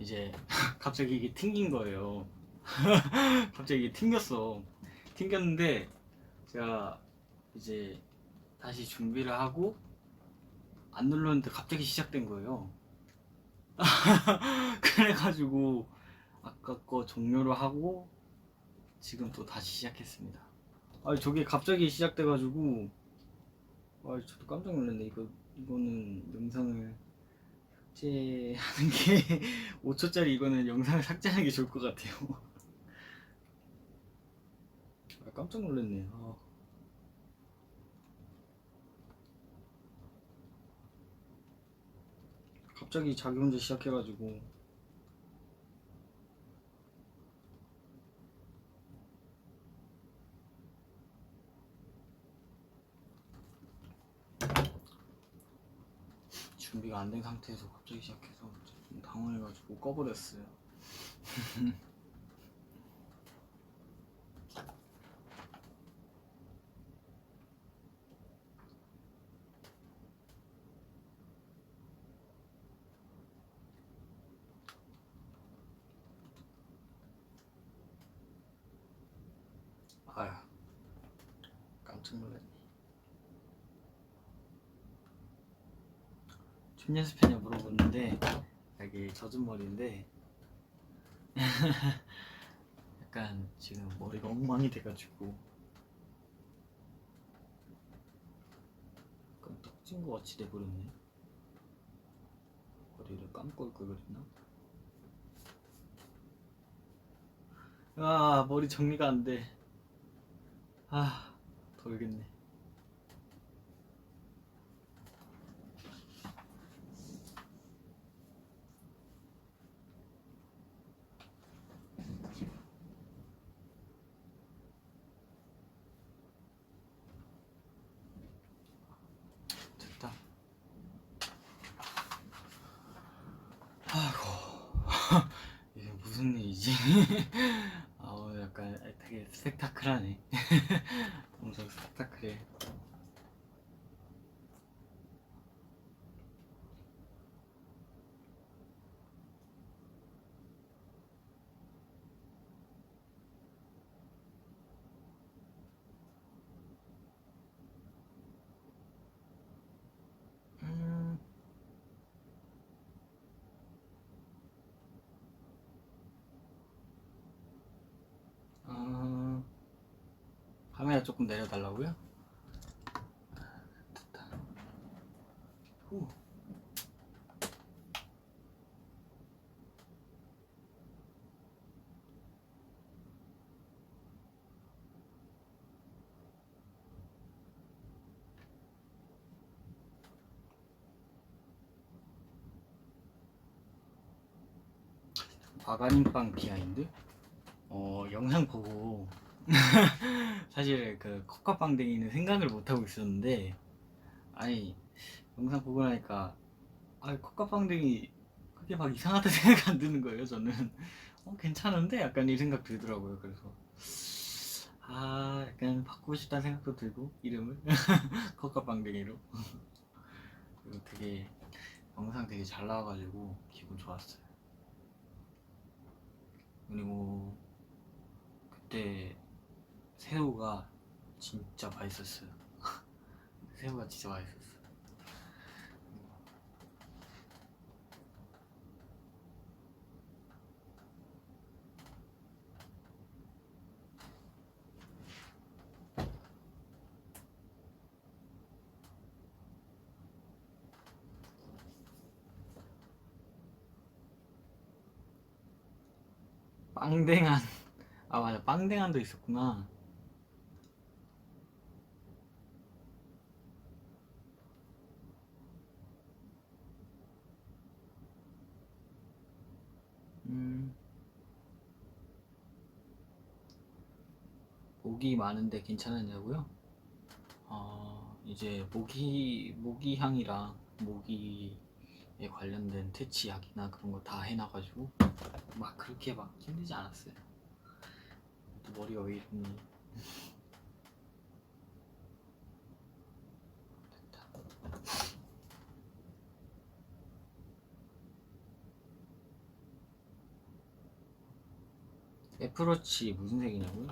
이제 갑자기 이게 튕긴 거예요. 갑자기 이게 튕겼는데 제가 이제 다시 준비를 하고 안 눌렀는데 갑자기 시작된 거예요. 그래가지고 아까 거 종료를 하고 지금 또 다시 시작했습니다. 저게 갑자기 시작돼가지고 저도 깜짝 놀랐네. 이거는 영상을 삭제하는 게 5초짜리 이거는 영상을 삭제하는 게 좋을 것 같아요. 깜짝 놀랐네. 갑자기 자기 혼자 시작해가지고 준비가 안 된 상태에서 갑자기 시작해서 좀 당황해가지고 꺼버렸어요. 아휴, 깜짝 놀랐네. 춤 연습했냐 물어보는데 이게 젖은 머리인데 약간 지금 머리가 엉망이 돼가지고 약간 떡진 거 같이 돼버렸네. 머리를 감고 올 걸 그랬나? 머리 정리가 안 돼. 돌겠네. 됐다. 아이고. 이게 무슨 일이지? 오늘 약간 되게 스펙타클하네. 엄청 스펙타클해. 카메라 조금 내려달라고요? 됐다. 후. 바가님빵 비하인드? 영상 보고 사실 그 컵밥빵댕이는 생각을 못하고 있었는데 영상 보고 나니까 컵밥빵댕이 그게 막 이상하다 생각 안 드는 거예요. 저는 괜찮은데? 약간 이 생각 들더라고요. 그래서 약간 바꾸고 싶다는 생각도 들고 이름을 컵밥빵댕이로. 그리고 되게 영상 되게 잘 나와가지고 기분 좋았어요. 그리고 그때 새우가 진짜 맛있었어요. 새우가 진짜 맛있었어. 빵댕한. 맞아, 빵댕한도 있었구나. 모기 많은데 괜찮았냐고요? 이제 모기향이랑 모기에 관련된 퇴치약이나 그런 거 다 해놔가지고 막 그렇게 막 힘들지 않았어요. 또 머리가 왜 이러니? 됐다. 애플워치 무슨 색이냐고요?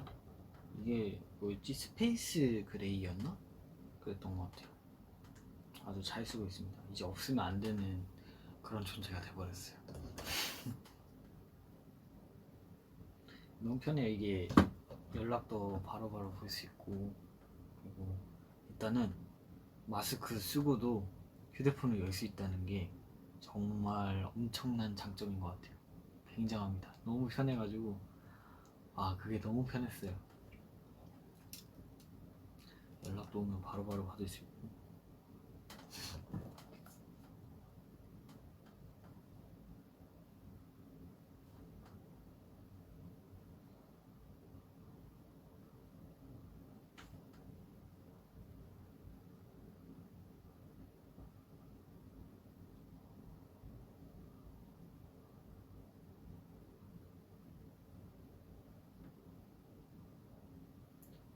이게 뭐였지? 스페이스 그레이였나? 그랬던 것 같아요. 아주 잘 쓰고 있습니다. 이제 없으면 안 되는 그런 존재가 돼버렸어요. 너무 편해요. 이게 연락도 바로바로 볼 수 있고, 그리고 일단은 마스크 쓰고도 휴대폰을 열 수 있다는 게 정말 엄청난 장점인 것 같아요. 굉장합니다. 너무 편해가지고 그게 너무 편했어요. 연락도 오면 바로바로 받을 수 있고.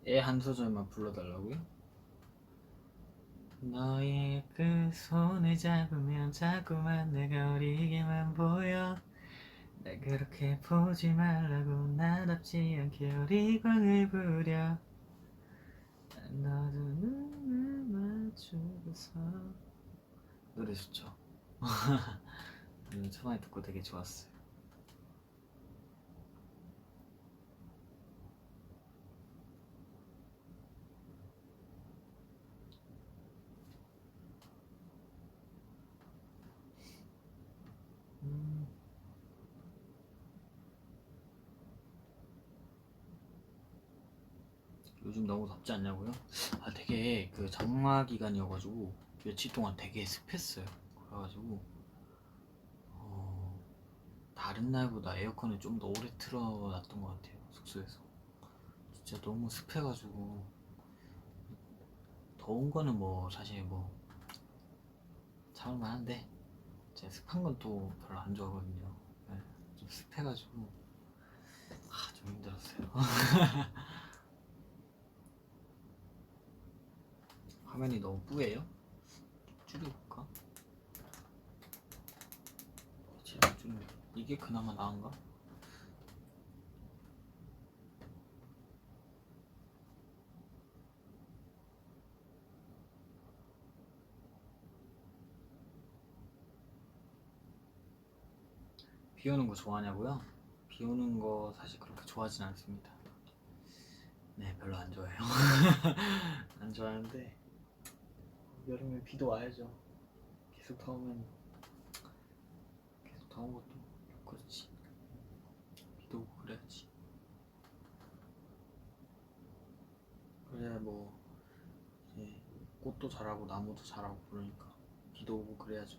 애 한 소절만 불러달라고요? 너의 그 손을 잡으면 자꾸만 내가 어리게만 보여. 날 그렇게 보지 말라고 나답지 않게 어리광을 부려. 너도 눈을 맞추고서. 노래 좋죠? 초반에 듣고 되게 좋았어요. 요즘 너무 덥지 않냐고요? 되게 그 장마 기간이어가지고 며칠 동안 되게 습했어요. 그래가지고 다른 날보다 에어컨을 좀 더 오래 틀어놨던 것 같아요. 숙소에서 진짜 너무 습해가지고. 더운 거는 뭐 사실 뭐 참을만 한데 제가 습한 건 또 별로 안 좋아하거든요. 네, 좀 습해가지고 좀 힘들었어요. 화면이 너무 뿌예요? 줄여볼까? 좀 이게 그나마 나은가? 비 오는 거 좋아하냐고요? 비 오는 거 사실 그렇게 좋아하진 않습니다. 네, 별로 안 좋아해요. 안 좋아하는데 여름에 비도 와야죠. 계속 더우면 계속 더운 것도 그렇지. 비도 오고 그래야지. 그래야 뭐 이제 꽃도 자라고 나무도 자라고 그러니까 비도 오고 그래야죠.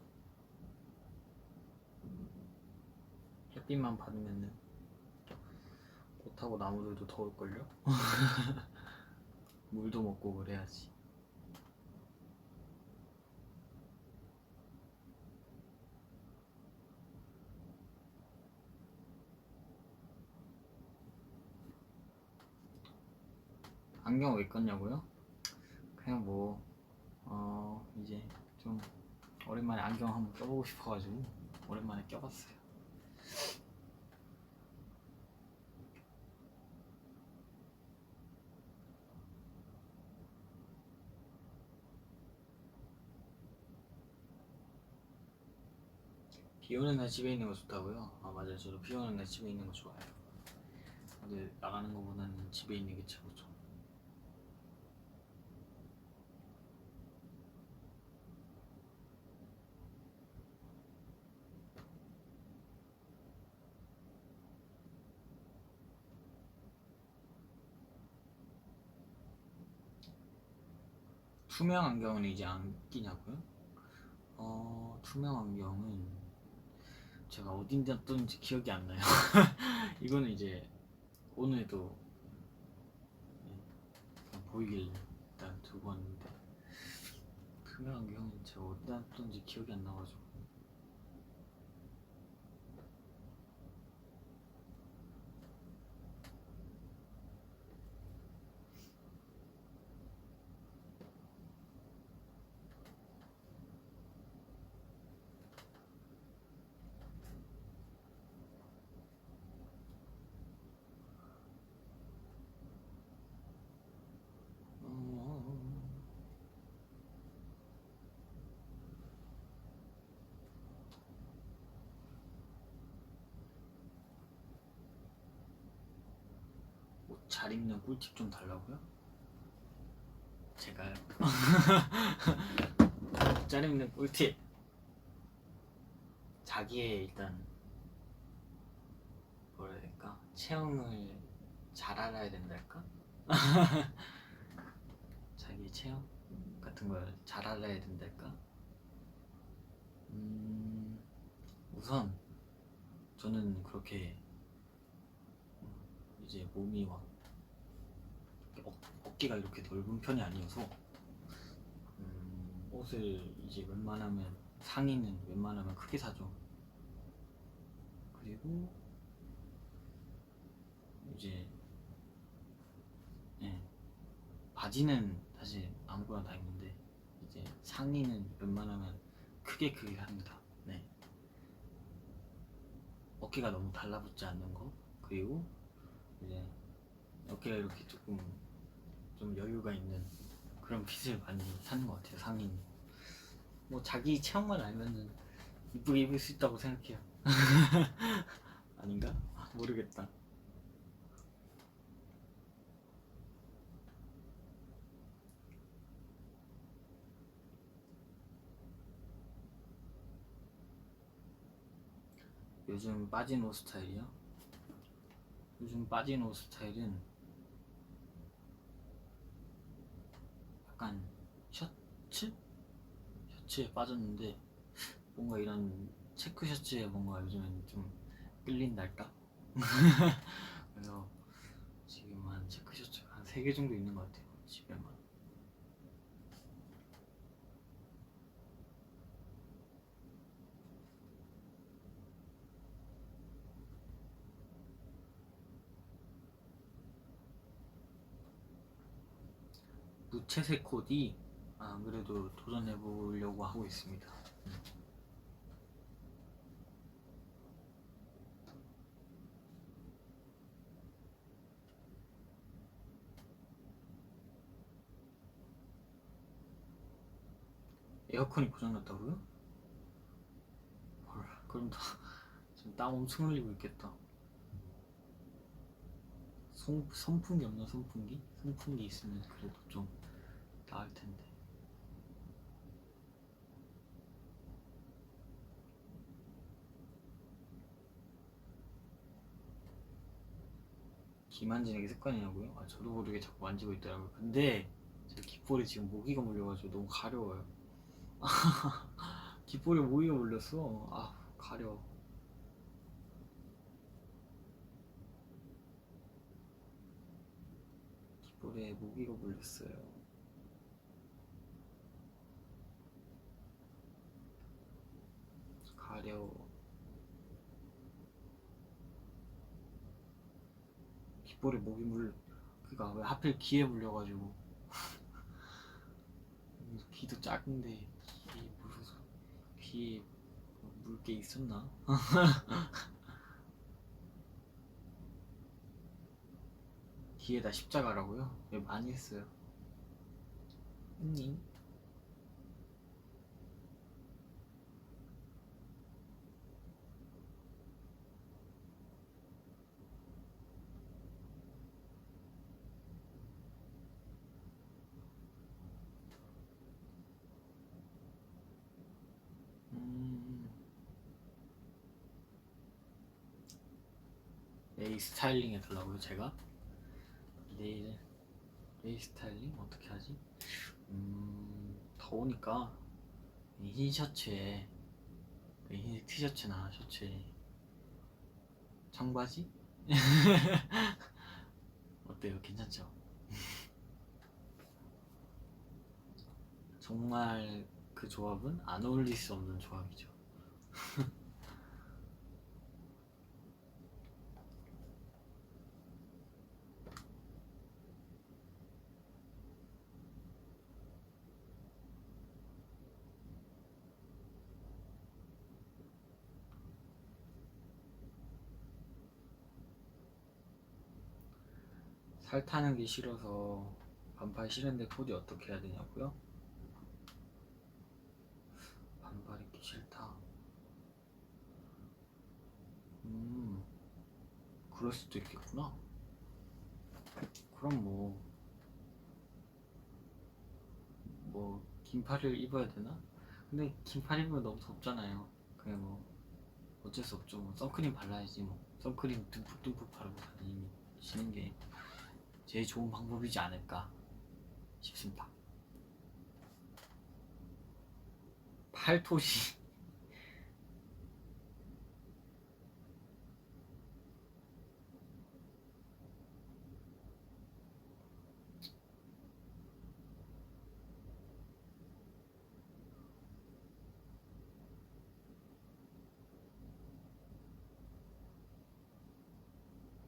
햇빛만 받으면은 꽃하고 나무들도 더울걸요? 물도 먹고 그래야지. 안경 왜 꼈냐고요? 그냥 뭐 이제 좀 오랜만에 안경 한번 껴보고 싶어가지고 오랜만에 껴봤어요. 비 오는 날 집에 있는 거 좋다고요? 맞아요. 저도 비 오는 날 집에 있는 거 좋아해요. 어디 나가는 거보다는 집에 있는 게 최고죠. 투명 안경은 이제 안 끼냐고요? 투명 안경은 제가 어딘데 떴는지 기억이 안 나요. 이거는 이제 오늘도 그냥 보이길 일단 두고 왔는데 투명 안경은 제가 어디다 떴는지 기억이 안 나가지고. 잘 입는 꿀팁 좀 달라고요? 제가요? 잘 입는 꿀팁, 자기의 일단 뭐라 해야 될까? 체형을 잘 알아야 된달까? 자기 체형 같은 걸 잘 알아야 된달까? 우선 저는 그렇게 이제 몸이 막 어깨가 이렇게 넓은 편이 아니어서 옷을 이제 웬만하면 상의는 웬만하면 크게 사죠. 그리고 이제 예, 바지는 사실 아무거나 다 입는데 이제 상의는 웬만하면 크게 합니다. 네. 어깨가 너무 달라붙지 않는 거, 그리고 이제 어깨가 이렇게 조금 좀 여유가 있는 그런 핏을 많이 사는 것 같아요. 상의는 뭐 자기 체형만 알면은 이쁘게 입을 수 있다고 생각해요. 아닌가? 모르겠다. 요즘 빠진 옷 스타일이요? 요즘 빠진 옷 스타일은 약간 셔츠? 셔츠에 빠졌는데 뭔가 이런 체크 셔츠에 뭔가 요즘엔 좀 끌린달까? 그래서 지금 한 체크 셔츠가 한 3개 정도 있는 것 같아요. 집에만. 무채색 코디 안 그래도 도전해보려고 하고 있습니다. 에어컨이 고장났다고요? 헐, 그럼 다 지금 땀 엄청 흘리고 있겠다. 선풍기 없나? 선풍기? 선풍기 있으면 그래도 좀 나을 텐데. 귀 만지는 게 습관이냐고요? 아, 저도 모르게 자꾸 만지고 있더라고요. 근데 제 귓볼에 지금 모기가 물려가지고 너무 가려워요. 귓볼에 모기가 물렸어. 아, 가려. 귓볼에 모기가 물렸어요. 가려워. 귓볼에 모기 그니까 왜 하필 귀에 물려가지고. 귀도 작은데 귀에 물게 있었나? 귀에다 십자가라고요? 네, 많이 했어요. 님? 네일 스타일링 해달라고요, 제가? 네일 스타일링? 어떻게 하지? 더우니까 흰 셔츠에 흰 티셔츠나 셔츠에 청바지? 어때요? 괜찮죠? 정말 그 조합은 안 어울릴 수 없는 조합이죠. 살 타는 게 싫어서 반팔 싫은데 코디 어떻게 해야 되냐고요? 반팔 입기 싫다. 그럴 수도 있겠구나. 그럼 긴팔을 입어야 되나? 근데 긴팔 입으면 너무 덥잖아요. 그냥 어쩔 수 없죠. 선크림 발라야지 선크림 듬뿍듬뿍 바르고 다니시는 게 제일 좋은 방법이지 않을까 싶습니다. 팔토시.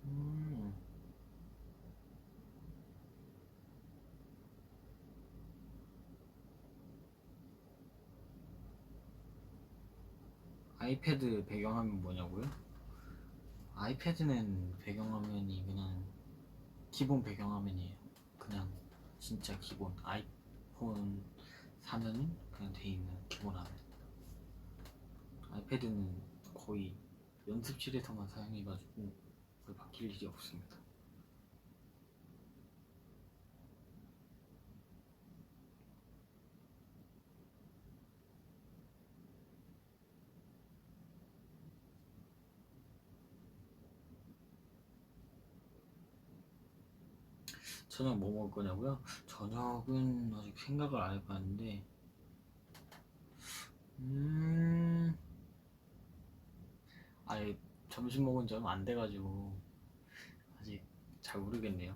음, 아이패드 배경화면 뭐냐고요? 아이패드는 배경화면이 그냥 기본 배경화면이에요. 그냥 진짜 기본 아이폰 사면 그냥 돼 있는 기본 화면. 아이패드는 거의 연습실에서만 사용해가지고 거의 바뀔 일이 없습니다. 저녁 뭐 먹을 거냐고요? 저녁은 아직 생각을 안 해봤는데 아예 점심 먹은 지 얼마 안 돼가지고 아직 잘 모르겠네요.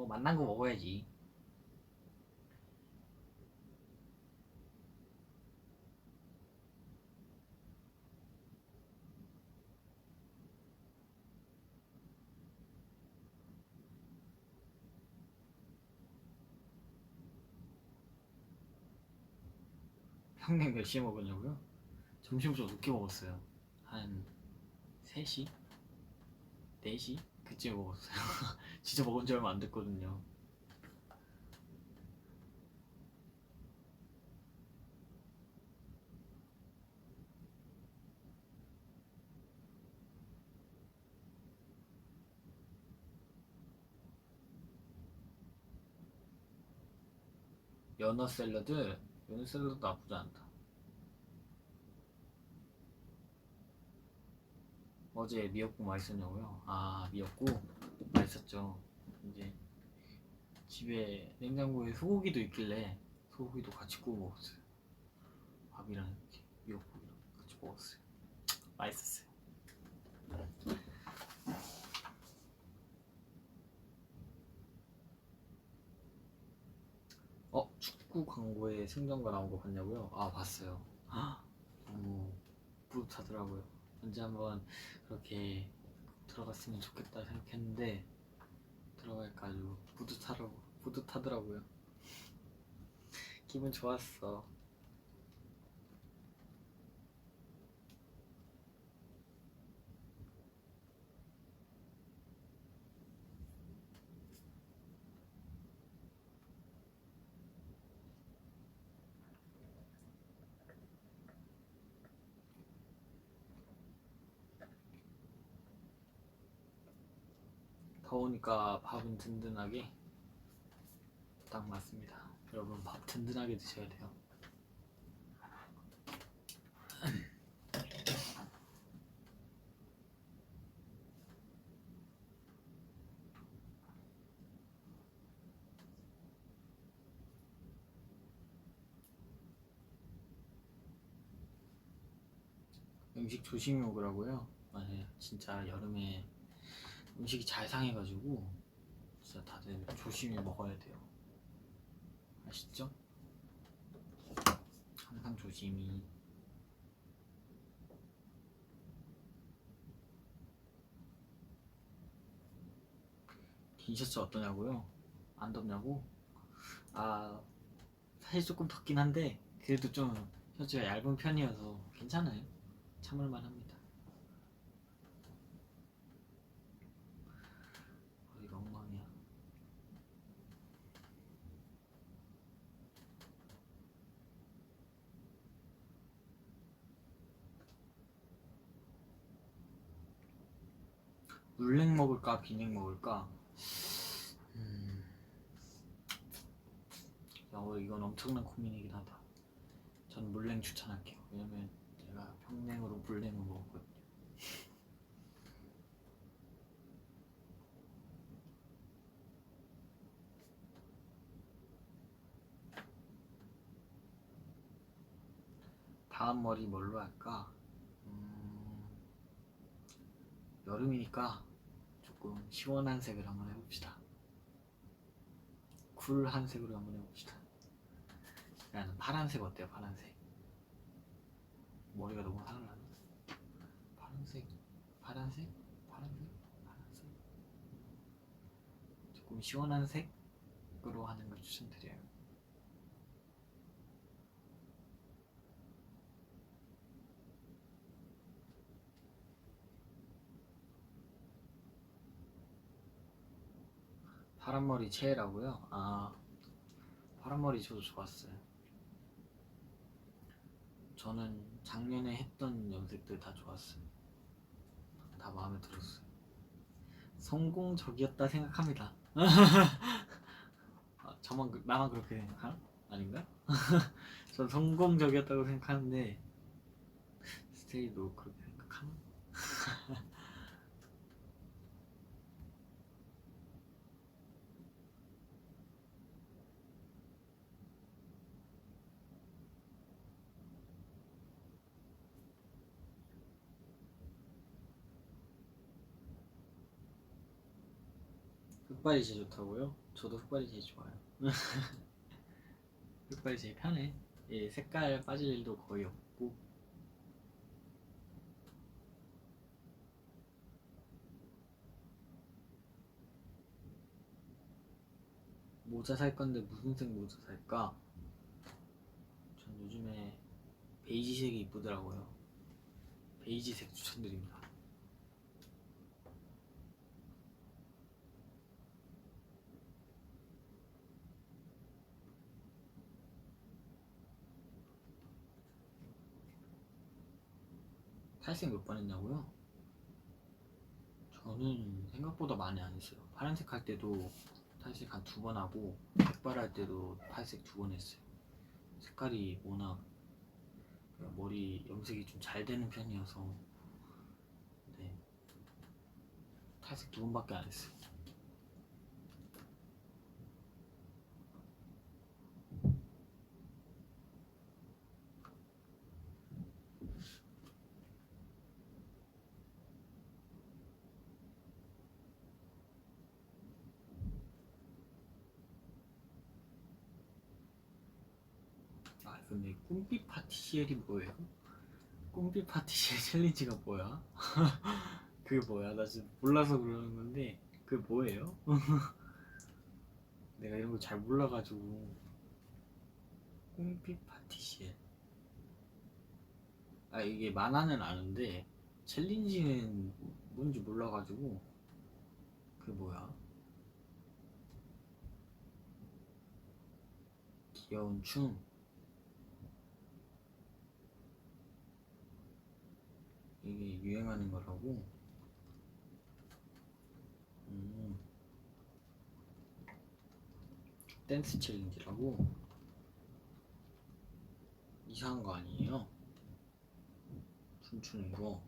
맛난 거 먹어야지. 형님 몇 시에 먹었냐고요? 점심 좀 늦게 먹었어요. 한 3시? 4시? 그쯤에 먹었어요. 진짜 먹은 지 얼마 안 됐거든요. 연어 샐러드? 연어 샐러드 나쁘지 않다. 어제 미역국 맛있었냐고요? 아, 미역국 맛있었죠. 이제 집에 냉장고에 소고기도 있길래 소고기도 같이 구워 먹었어요. 밥이랑 이렇게 미역국이랑 같이 먹었어요. 맛있었어요. 축구 광고에 승전가 나온 거 봤냐고요? 아, 봤어요. 너무 뿌듯하더라고요. 언제 한번 그렇게 들어갔으면 좋겠다 생각했는데 들어가니까 아주 뿌듯하더라고요. 기분 좋았어. 더우니까 밥은 든든하게 딱 맞습니다. 여러분 밥 든든하게 드셔야 돼요. 음식 조심히 먹으라고요? 맞아요. 진짜 여름에 음식이 잘 상해가지고 진짜 다들 조심히 먹어야 돼요. 아시죠? 항상 조심히. 긴 셔츠 어떠냐고요? 안 덥냐고? 아, 사실 조금 덥긴 한데 그래도 좀 셔츠가 얇은 편이어서 괜찮아요. 참을만 합니다. 거의 엉망이야. 물냉 먹을까 비냉 먹을까? 이건 엄청난 고민이긴 하다. 전 물냉 추천할게요. 왜냐면 제가 평냉으로 물냉을 먹었거든요. 다음 머리 뭘로 할까? 여름이니까 조금 시원한 색을 한번 해봅시다. 쿨한 색으로 한번 해봅시다. 나는 파란색 어때요? 파란색. 머리가 너무 화를 나나? 파란색, 파란색, 파란색, 파란색. 조금 시원한 색으로 하는 걸 추천드려요. 파란머리 최애라고요? 아, 파란머리 저도 좋았어요. 저는 작년에 했던 염색들 다 좋았어요. 다 마음에 들었어요. 성공적이었다 생각합니다. 나만 그렇게 생각하나? 아닌가? 전 성공적이었다고 생각하는데 스테이도 그렇게 생각하나? 흑발이 제일 좋다고요? 저도 흑발이 제일 좋아요. 흑발이 제일 편해. 예, 색깔 빠질 일도 거의 없고. 모자 살 건데 무슨 색 모자 살까? 전 요즘에 베이지색이 이쁘더라고요. 베이지색 추천드립니다. 탈색 몇 번 했냐고요? 저는 생각보다 많이 안 했어요. 파란색 할 때도 탈색 한 2번 하고 백발 할 때도 탈색 2번 했어요. 색깔이 워낙 머리 염색이 좀 잘 되는 편이어서 네, 탈색 2번밖에 안 했어요. 아 근데 꿈빛 파티시엘이 뭐예요? 꿈빛 파티시엘 챌린지가 뭐야? 그게 뭐야? 나 지금 몰라서 그러는 건데 그게 뭐예요? 내가 이런 거 잘 몰라가지고. 꿈빛 파티시엘. 아 이게 만화는 아는데 챌린지는 뭔지 몰라가지고. 그게 뭐야? 귀여운 춤. 이게 유행하는 거라고? 음, 댄스 챌린지라고? 이상한 거 아니에요? 춤추는 거.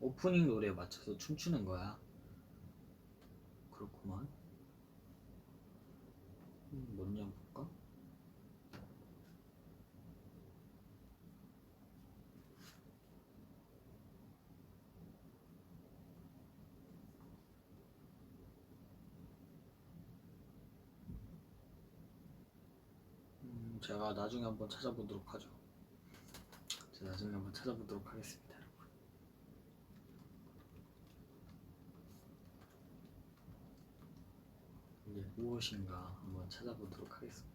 오프닝 노래에 맞춰서 춤추는 거야. 그렇구만. 뭔지 한번 볼까? 제가 나중에 한번 찾아보도록 하죠. 제가 나중에 한번 찾아보도록 하겠습니다, 여러분. 이게 무엇인가 한번 찾아보도록 하겠습니다.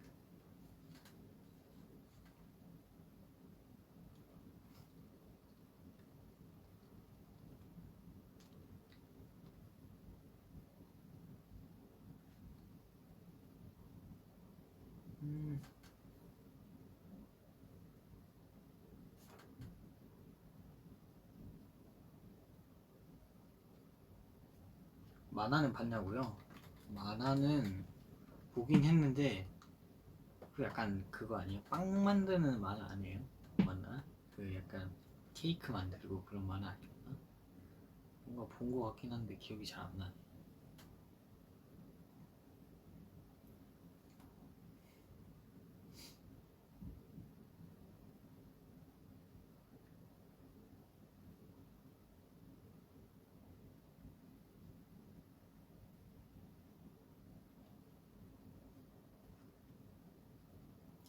만화는 봤냐고요? 만화는 보긴 했는데 그 약간 그거 아니에요? 빵 만드는 만화 아니에요? 맞나? 그 약간 케이크 만들고 그런 만화 아니었나? 뭔가 본 거 같긴 한데 기억이 잘 안 나네.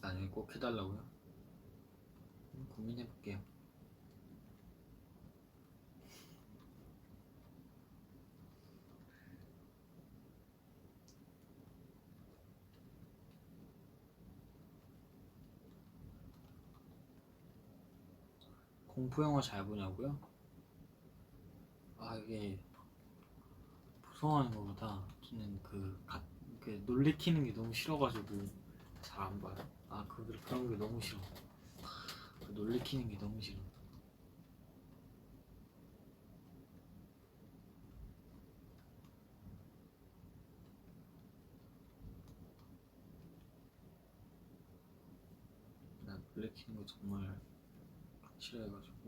나중에 꼭 해달라고요? 고민해볼게요. 공포 영화 잘 보냐고요? 아 이게 무서워하는 것보다 저는 그 놀래키는 게 너무 싫어가지고 잘 안 봐요. 아 그런 게 너무 싫어. 그 놀래키는 게 너무 싫어. 나 놀래키는 거 정말 싫어해가지고.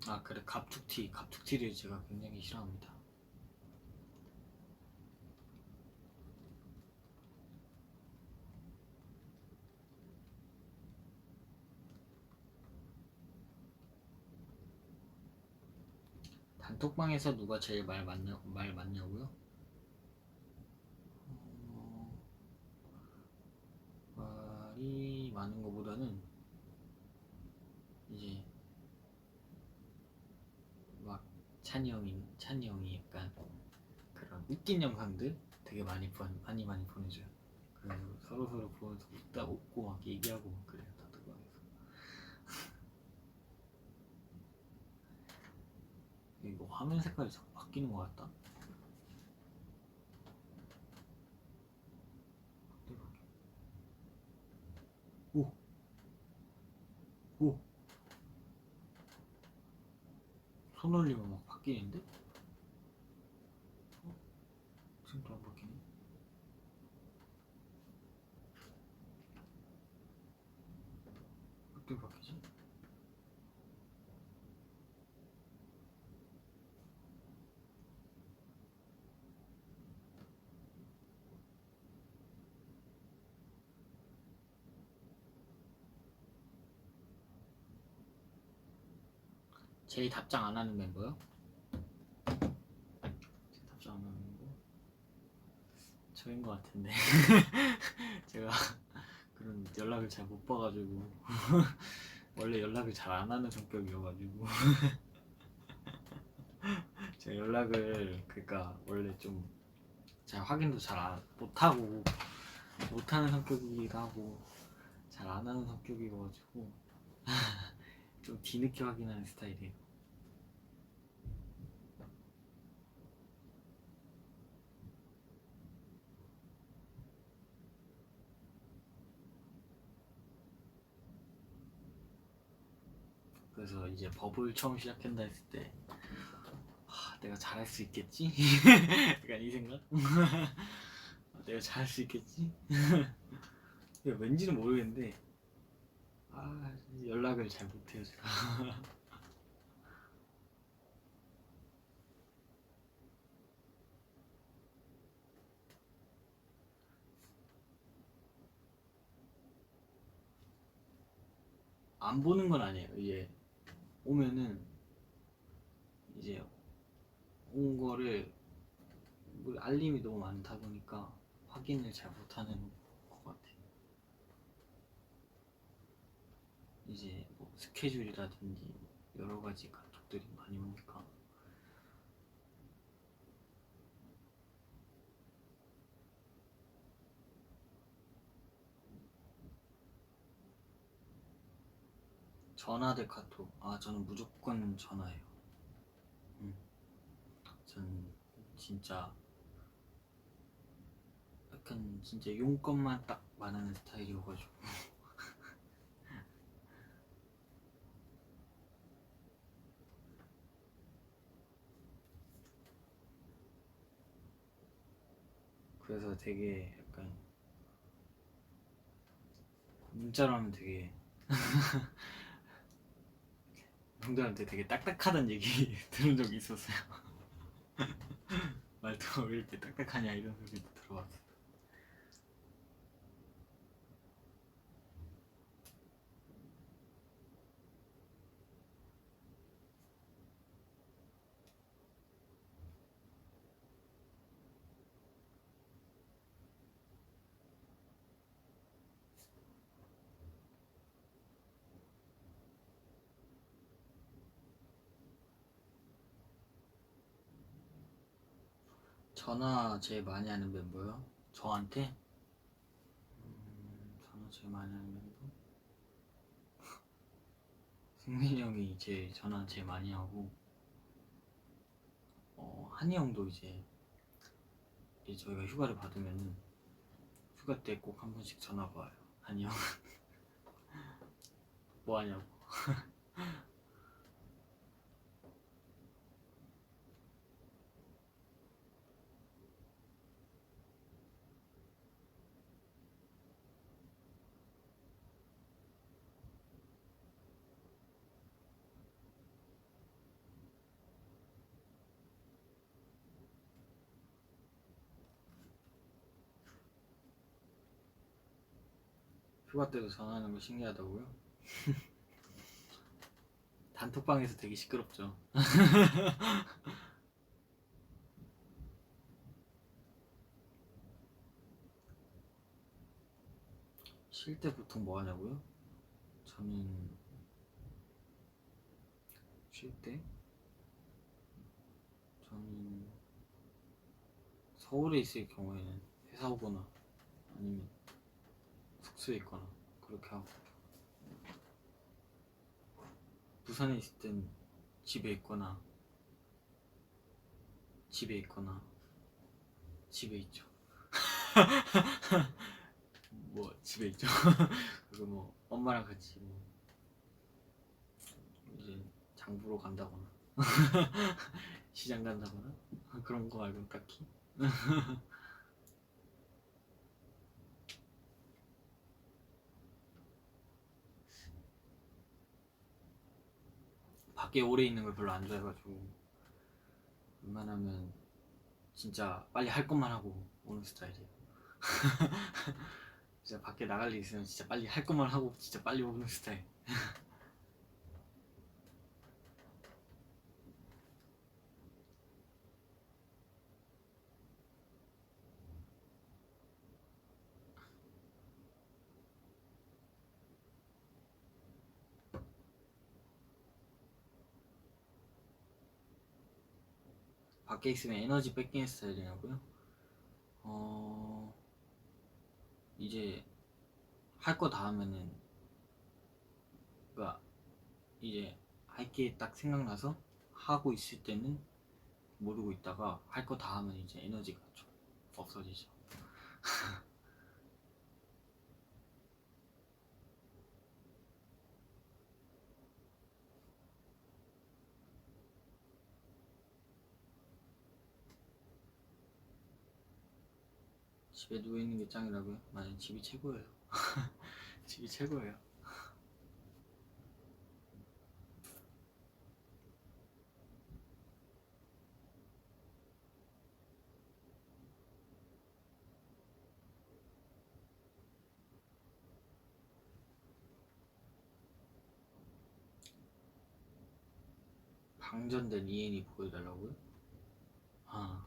아 그래 갑툭튀를 제가 굉장히 싫어합니다. 단톡방에서 누가 제일 말 많냐고요? 말이 많은 것보다는 이제 막 찬이 형이 약간 그런 웃긴 영상들 되게 많이 보내줘요. 그래서 서로 보면서 웃고 막 얘기하고 막 그래요. 단톡방에서. 이거 화면 색깔이 자꾸 바뀌는 것 같다. 오! 오! 손 올리면 막 바뀌는데? 지금도 안 바뀌네. 어떻게 바뀌지? 제일 답장 안 하는 멤버요? 제일 답장 안 하는 멤버? 저인 것 같은데. 제가 그런 연락을 잘 못 봐가지고. 원래 연락을 잘 안 하는 성격이어가지고. 제가 연락을 그러니까 원래 좀 잘 확인도 잘 못하는 성격이기도 하고 잘 안 하는 성격이어가지고 좀 뒤늦게 확인하는 스타일이에요. 그래서 이제 버블 처음 시작한다 했을 때 내가 잘할 수 있겠지? 약간 이 생각? 내가 잘할 수 있겠지? 왠지는 모르겠는데 연락을 잘 못해요 제가. 안 보는 건 아니에요. 이제 오면은 이제 온 거를 뭐 알림이 너무 많다 보니까 확인을 잘 못하는 것 같아요. 이제 뭐 스케줄이라든지 여러 가지 카톡들이 많이 오니까. 전화 대 카톡. 저는 무조건 전화예요. 저는 진짜 약간 진짜 용건만 딱 말하는 스타일이어가지고. 그래서 되게 약간 문자로 하면 되게 형들한테 되게 딱딱하다는 얘기 들은 적이 있었어요. 말투가 왜 이렇게 딱딱하냐 이런 소리도 들어봤어요. 전화 제일 많이 하는 멤버요? 저한테? 전화 제일 많이 하는 멤버? 승민이 형이 전화 제일 많이 하고, 한이 형도 이제 저희가 휴가를 받으면은 휴가 때 꼭 한 번씩 전화가 와요. 한이 형. 뭐 하냐고. 휴가 때도 전화하는 거 신기하다고요? 단톡방에서 되게 시끄럽죠. 쉴 때 보통 뭐 하냐고요? 저는 쉴 때? 저는 서울에 있을 경우에는 회사 오거나 아니면 숙소에 있거나 그렇게 하고, 부산에 있을 땐 집에 있거나 집에 있죠. 뭐 집에 있죠. 그리고 뭐 엄마랑 같이 뭐 이제 장 보러 간다거나 시장 간다거나 그런 거 말고는 딱히. 밖에 오래 있는 걸 별로 안 좋아해가지고 웬만하면 진짜 빨리 할 것만 하고 오는 스타일이에요. 진짜 밖에 나갈 일 있으면 진짜 빨리 할 것만 하고 진짜 빨리 오는 스타일. 밖에 있으면 에너지 뺏기는 스타일이냐고요? 이제 할 거 다 하면은, 그니까 이제 할 게 딱 생각나서 하고 있을 때는 모르고 있다가 할 거 다 하면 이제 에너지가 좀 없어지죠. 집에 누워있는 게 짱이라고요? 맞아요. 집이 최고예요. 집이 최고예요. 방전된 이엔이 보여달라고요? 아,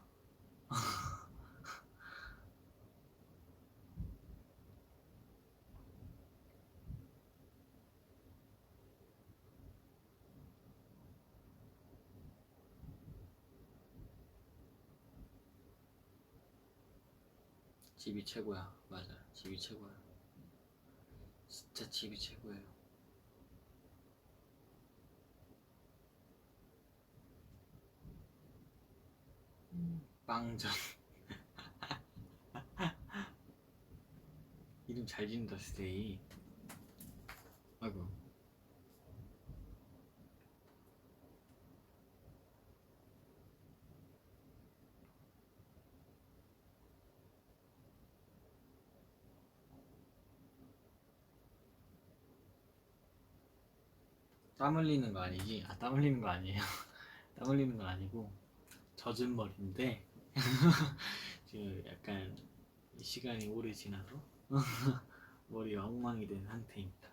집이 최고야. 맞아. 집이 최고야. 진짜 집이 최고예요. 빵전. 이름 잘 지는다, 스테이. 아이고. 땀 흘리는 거 아니지? 아, 땀 흘리는 거 아니에요. 땀 흘리는 건 아니고 젖은 머리인데 지금 약간 시간이 오래 지나서 머리가 엉망이 된 상태입니다.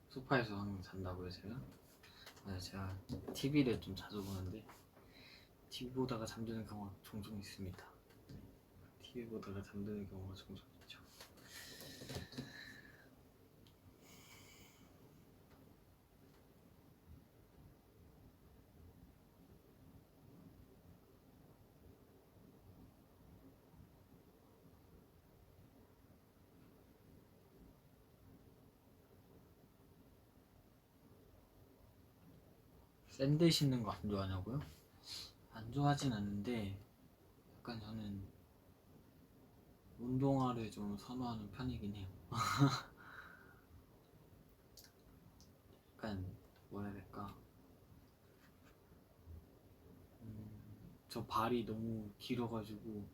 소파에서 항상 잔다고요, 제가? 네, 제가 TV를 좀 자주 보는데 TV 보다가 잠드는 경우가 종종 있습니다. TV 보다가 잠드는 경우가 종종 있죠. 샌들 신는 거 안 좋아하냐고요? 안 좋아하진 않는데 약간 저는 운동화를 좀 선호하는 편이긴 해요. 약간 뭐라 해야 될까? 저 발이 너무 길어가지고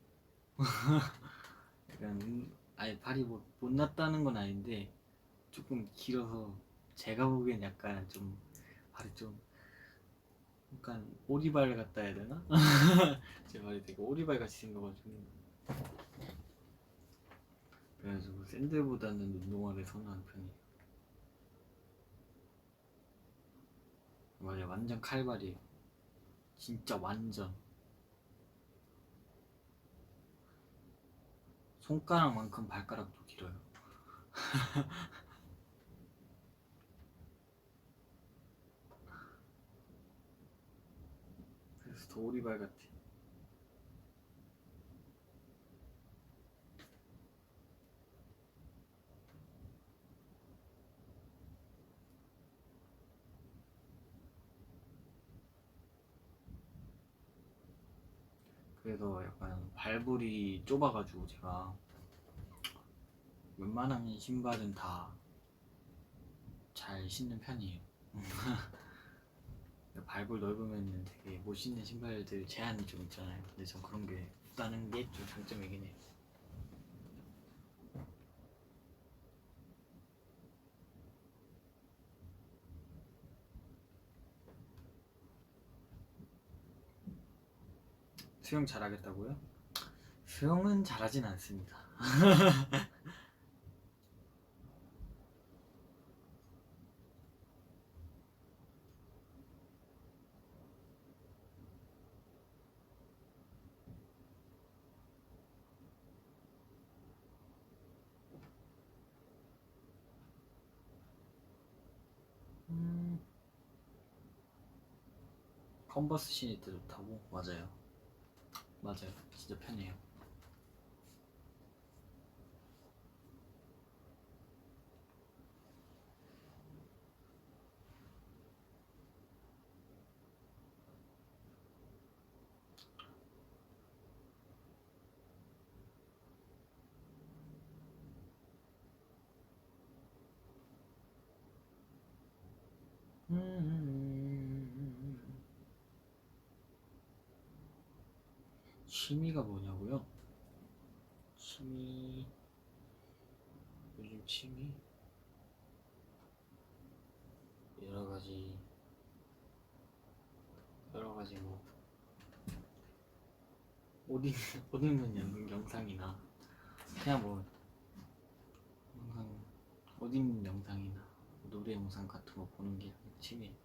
약간 아니 발이 뭐 못났다는 건 아닌데 조금 길어서 제가 보기엔 약간 좀 발이 좀 약간 오리발 같다 해야 되나? 제 발이 되게 오리발 같이 생겨가지고 그래가지고 샌들보다는 운동화를 선호하는 편이에요. 맞아요, 완전 칼발이에요. 진짜 완전 손가락만큼 발가락도 길어요. 그래서 더 오리발 같아. 그래서 약간 발볼이 좁아가지고 제가 웬만한 신발은 다 잘 신는 편이에요. 발볼 넓으면 되게 못 신는 신발들 제한이 좀 있잖아요. 근데 전 그런 게 없다는 게 좀 장점이긴 해요. 수영 잘하겠다고요? 수영은 잘하진 않습니다. 컨버스 신을 때 좋다고? 맞아요. 맞아요. 진짜 편해요. 취미가 뭐냐고요? 취미 요즘 취미 여러 가지 뭐 옷, 입, 옷 입는 영상이나 그냥 뭐 영상 옷 입는 영상이나 노래 영상 같은 거 보는 게 취미예요.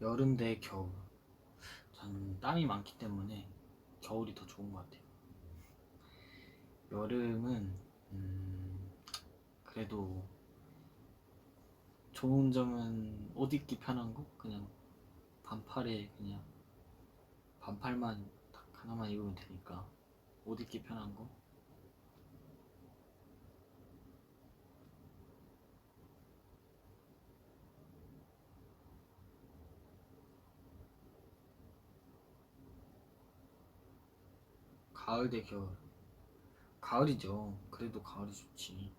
여름 대 겨울. 저는 땀이 많기 때문에 겨울이 더 좋은 것 같아요. 여름은 그래도 좋은 점은 옷 입기 편한 거? 그냥 반팔에 그냥 반팔만 딱 하나만 입으면 되니까 옷 입기 편한 거. 가을 대 겨울. 가을이죠. 그래도 가을이 좋지.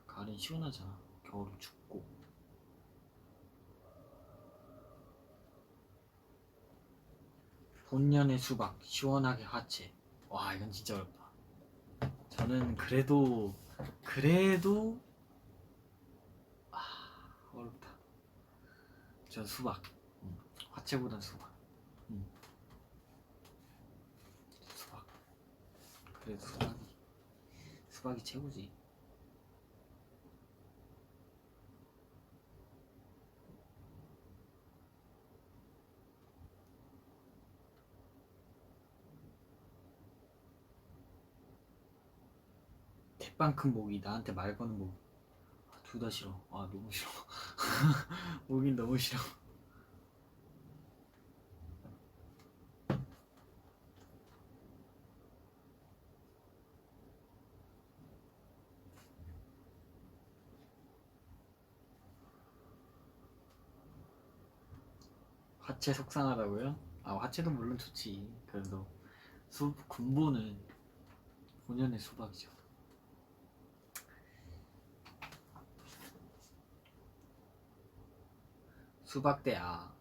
가을은 시원하잖아. 겨울은 춥고. 본년의 수박 시원하게 화채. 와, 이건 진짜 어렵다. 저는 그래도 어렵다. 전 수박. 화채보단 수박. 수박. 그래도 수박이 최고지. 대빵 큰 모기, 나한테 말 거는 모기. 둘 다 싫어. 아, 너무 싫어. 모긴 너무 싫어. 화채 속상하다고요? 아, 화채도 물론 좋지. 그래도 군보는 본연의 수박이죠. 수박 대 아.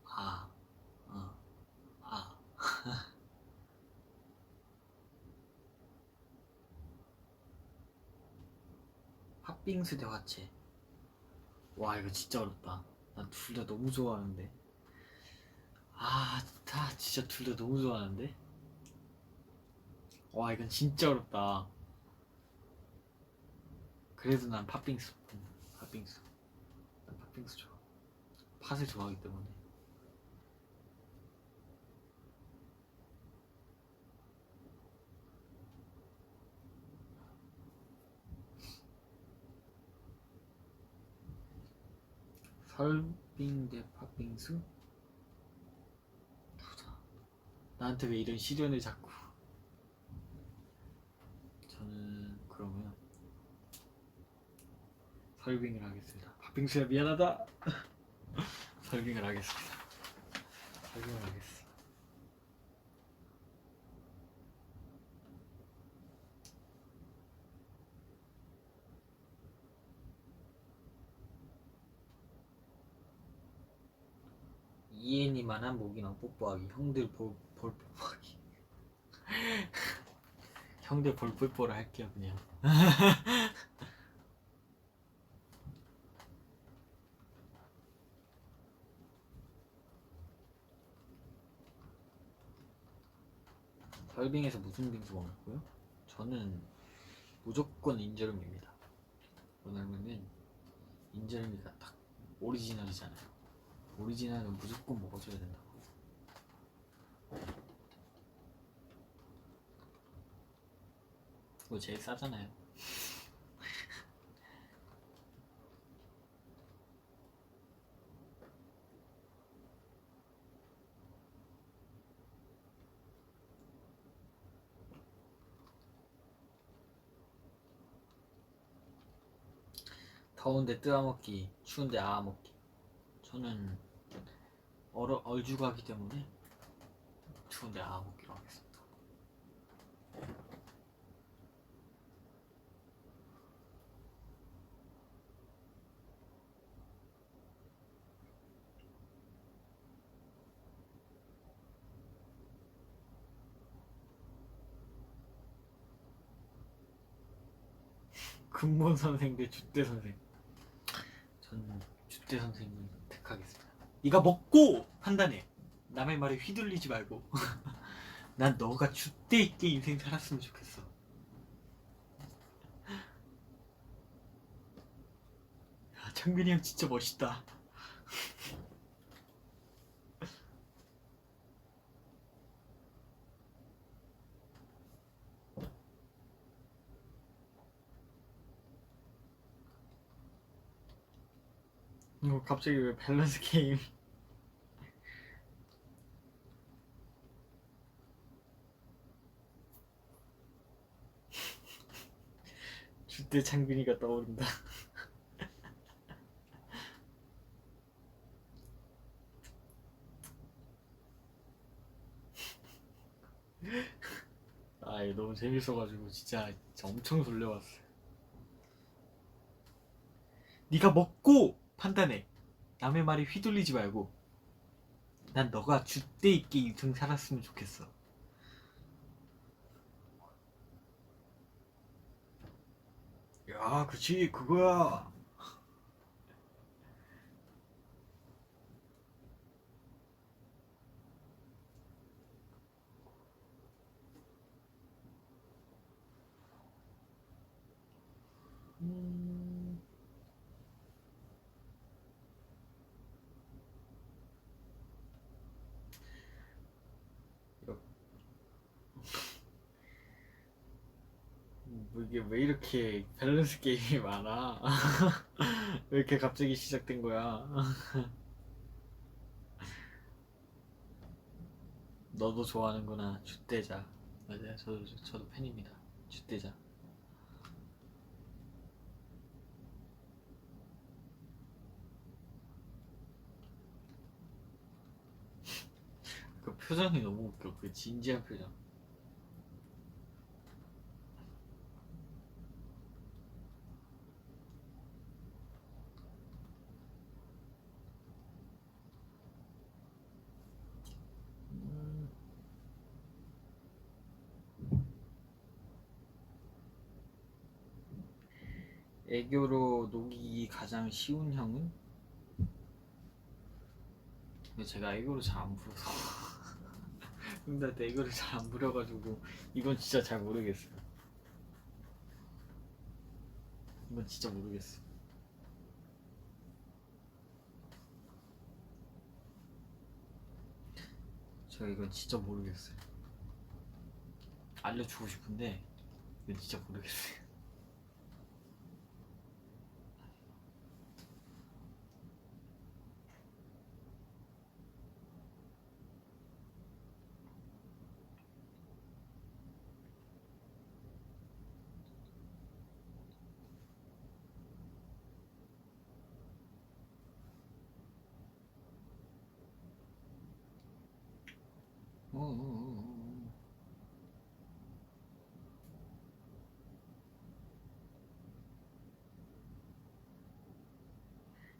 아. 아. 팥빙수 대 화채. 와, 이거 진짜 어렵다. 난 둘 다 너무 좋아하는데. 다 진짜 둘 다 너무 좋아하는데. 와, 이건 진짜 어렵다. 그래도 난 팥빙수. 팥빙수. 난 팥빙수 좋아. 팥을 좋아하기 때문에. 설빙 대 팥빙수? 나한테 왜 이런 시련을 자꾸. 저는 그러면 설빙을 하겠습니다. 팥빙수야 미안하다. 설빙을 하겠습니다. 설빙을 하겠습니다. 이엔이만한 모기랑 뽀뽀하기. 형들 볼 뽀뽀하기. 형들 볼 뽀뽀를 할게요 그냥. 설빙에서 무슨 빙수 먹었고요? 저는 무조건 인절미입니다. 왜냐면은 인절미가 딱 오리지널이잖아요. 오리지널은 무조건 먹어줘야 된다고. 그거 제일 싸잖아요. 더운데 뜨아먹기, 추운데 아아먹기. 저는 얼죽하기 때문에 추운데 아아먹기로 하겠습니다. 근본 선생 대 주대 선생. 저는 주대 선생님 택하겠습니다. 네가 먹고 판단해. 남의 말에 휘둘리지 말고. 난 너가 주대 있게 인생 살았으면 좋겠어. 야, 창빈이 형 진짜 멋있다. 이거 갑자기 왜 밸런스 게임? 주대 창빈이가 떠오른다. 이거 너무 재밌어가지고 진짜 엄청 돌려봤어요. 네가 먹고 판단해. 남의 말에 휘둘리지 말고. 난 너가 줏대 있게 인생 살았으면 좋겠어. 야, 그치, 그거야. 음... 뭐 이게 왜 이렇게 밸런스 게임이 많아? 왜 이렇게 갑자기 시작된 거야? 너도 좋아하는구나. 줏대자. 맞아요. 저도 팬입니다. 줏대자. 그 표정이 너무 웃겨. 그 진지한 표정. 애교로 녹이기 가장 쉬운 형은? 근데 제가 애교를 잘 안 부려서 형들한테 애교를 잘 안 부려가지고 이건 진짜 잘 모르겠어요. 이건 진짜 모르겠어. 제가 이건 진짜 모르겠어요. 알려주고 싶은데 이건 진짜 모르겠어요.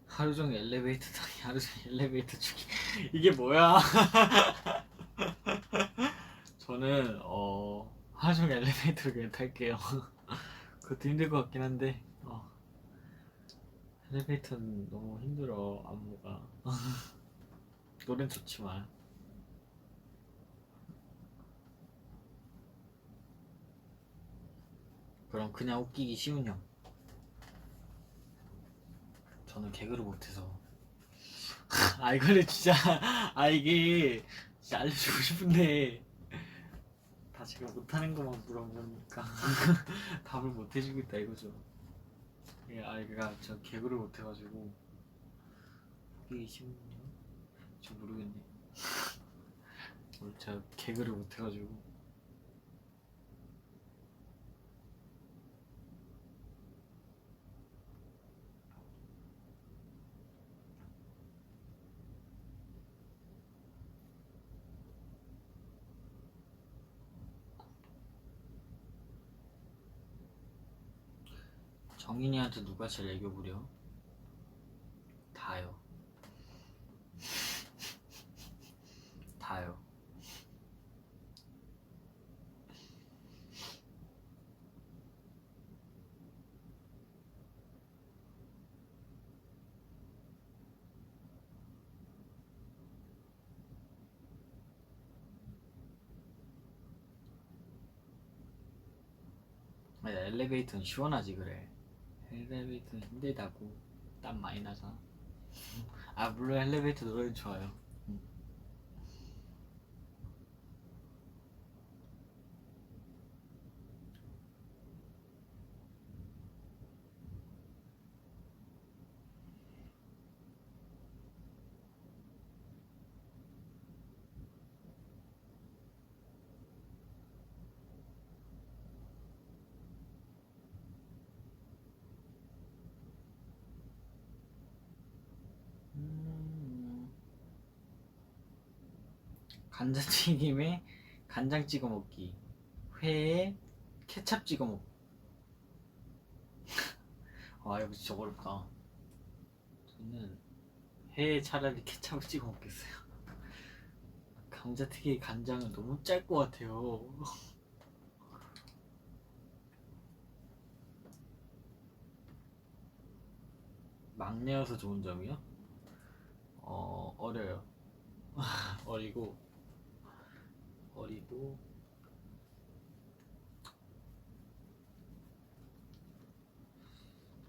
하루 종일 엘리베이터 타기, 하루 종일 엘리베이터 주기. 이게 뭐야? 저는 하루 종일 엘리베이터를 그냥 탈게요. 그것도 힘들 것 같긴 한데 엘리베이터는 너무 힘들어. 안무가. 노래는 좋지만. 그럼 그냥 웃기기 쉬운 형. 저는 개그를 못해서. 이거는 진짜 이게 진짜 알려주고 싶은데 다 제가 못하는 것만 물어보니까 답을 못 해주겠다 이거죠. 예, 그러니까 저 개그를 못해가지고 웃기기 쉬운 형? 저 모르겠네. 제가 개그를 못해가지고. 정인이한테 누가 제일 애교 부려? 다요. 다요. 엘리베이터는 시원하지 그래. 엘리베이터는 힘들다고. 땀 많이 나잖아. 물론 엘리베이터 노래는 좋아요. 감자튀김에 간장 찍어 먹기 회에 케찹 찍어 먹. 아 이거 진짜 어렵다. 저는 회에 차라리 케찹을 찍어 먹겠어요. 감자튀김 간장은 너무 짤 것 같아요. 막내여서 좋은 점이요? 어려요. 어리고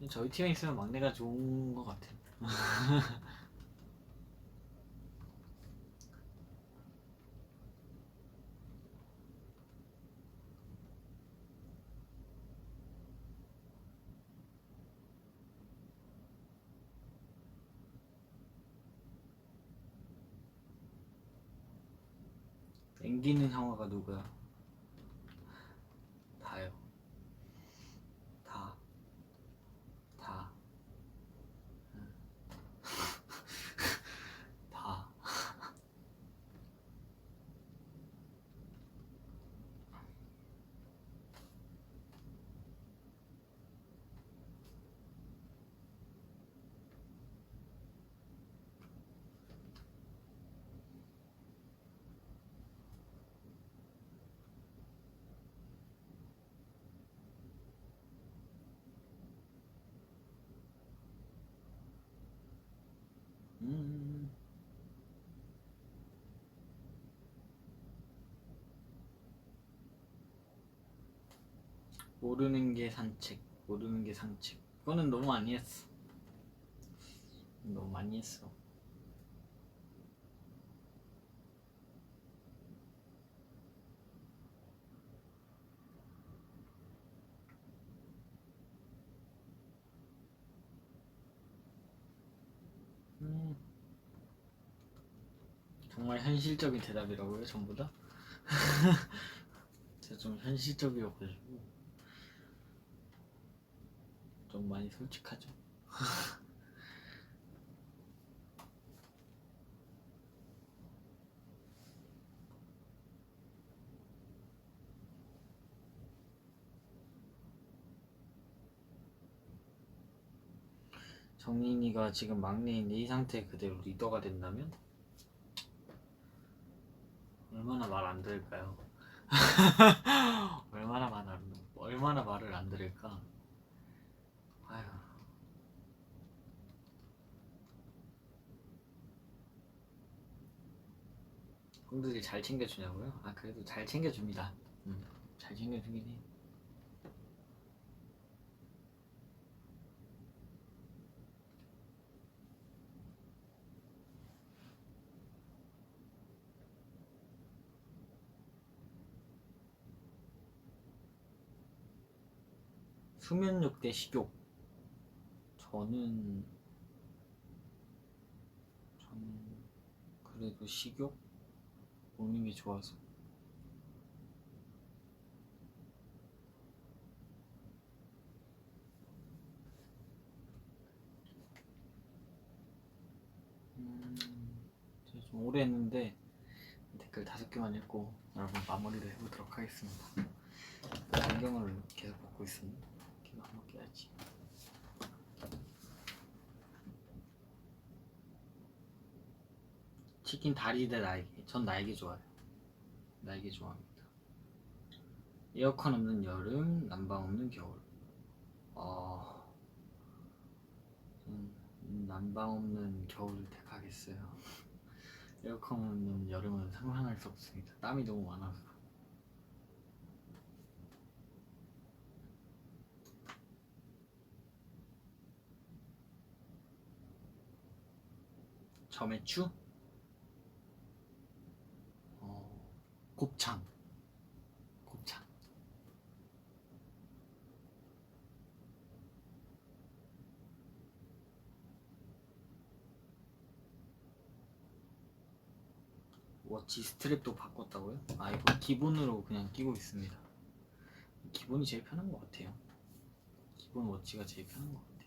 저희 팀에 있으면 막내가 좋은 것 같아요. 앵기는 형아가 누구야? 다요. 다. 다. 음. 모르는 게 산책. 그거는 너무 많이 했어. 너무 많이 했어. 정말 현실적인 대답이라고요, 전부 다? 제가 좀 현실적이어가지고 좀 많이 솔직하죠. 정인이가 지금 막내인 이 상태 그대로 리더가 된다면 얼마나 말 안 들을까요? 얼마나 말을 안 들을까? 아휴. 형들이 잘 챙겨주냐고요? 아 그래도 잘 챙겨줍니다. 잘 챙겨주긴 해. 수면욕 대 식욕. 저는 그래도 식욕 먹는 게 좋아서. 제가 좀 오래 했는데 댓글 5개만 읽고 여러분 마무리를 해보도록 하겠습니다. 안경을 계속 벗고 있습니다. 이거 한번 껴야지. 치킨 다리 대 날개. 전 날개 좋아해요. 날개 좋아합니다. 에어컨 없는 여름, 난방 없는 겨울. 난방 없는 겨울을 택하겠어요. 에어컨 없는 여름은 상상할 수 없습니다. 땀이 너무 많아서. 점액추? 곱창. 워치 스트랩도 바꿨다고요? 아 이거 기본으로 그냥 끼고 있습니다. 기본이 제일 편한 것 같아요. 기본 워치가 제일 편한 것 같아요.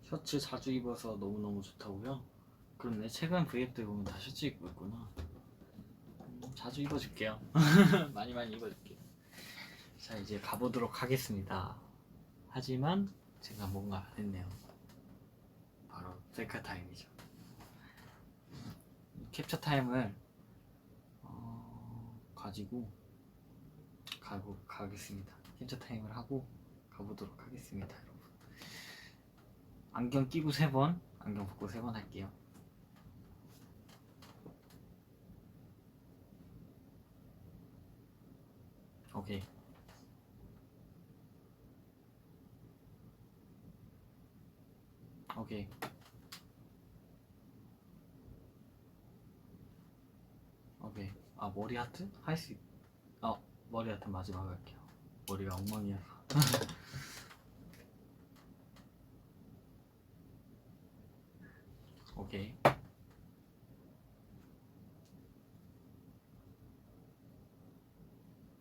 셔츠 자주 입어서 너무너무 좋다고요? 그렇네. 최근 브이앱들 보면 다 셔츠 입고 있구나. 자주 입어줄게요. 많이 입어줄게요. 자, 이제 가보도록 하겠습니다. 하지만 제가 뭔가 안 했네요. 바로 셀카 타임이죠. 캡처 타임을 가지고 가겠습니다. 캡처 타임을 하고 가보도록 하겠습니다, 여러분. 안경 끼고 3번, 안경 벗고 3번 할게요. 오케이. 오케이. 오케이. 아, 머리 하트? 할 수 있... 머리 하트 마지막에 할게요. 머리가 엉망이어서. 오케이.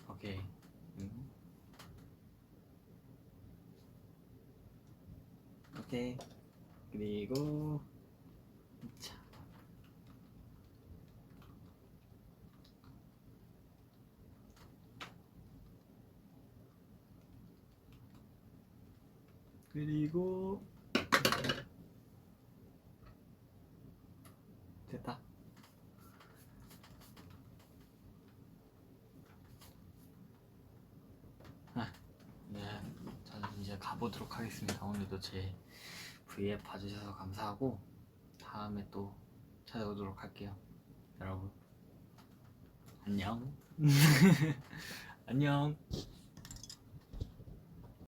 오케이. 오케이. 그리고 자. 그리고 됐다. 네, 저는 이제 가보도록 하겠습니다. 오늘도 제 V앱 봐주셔서 감사하고 다음에 또 찾아오도록 할게요. 여러분 안녕. 안녕.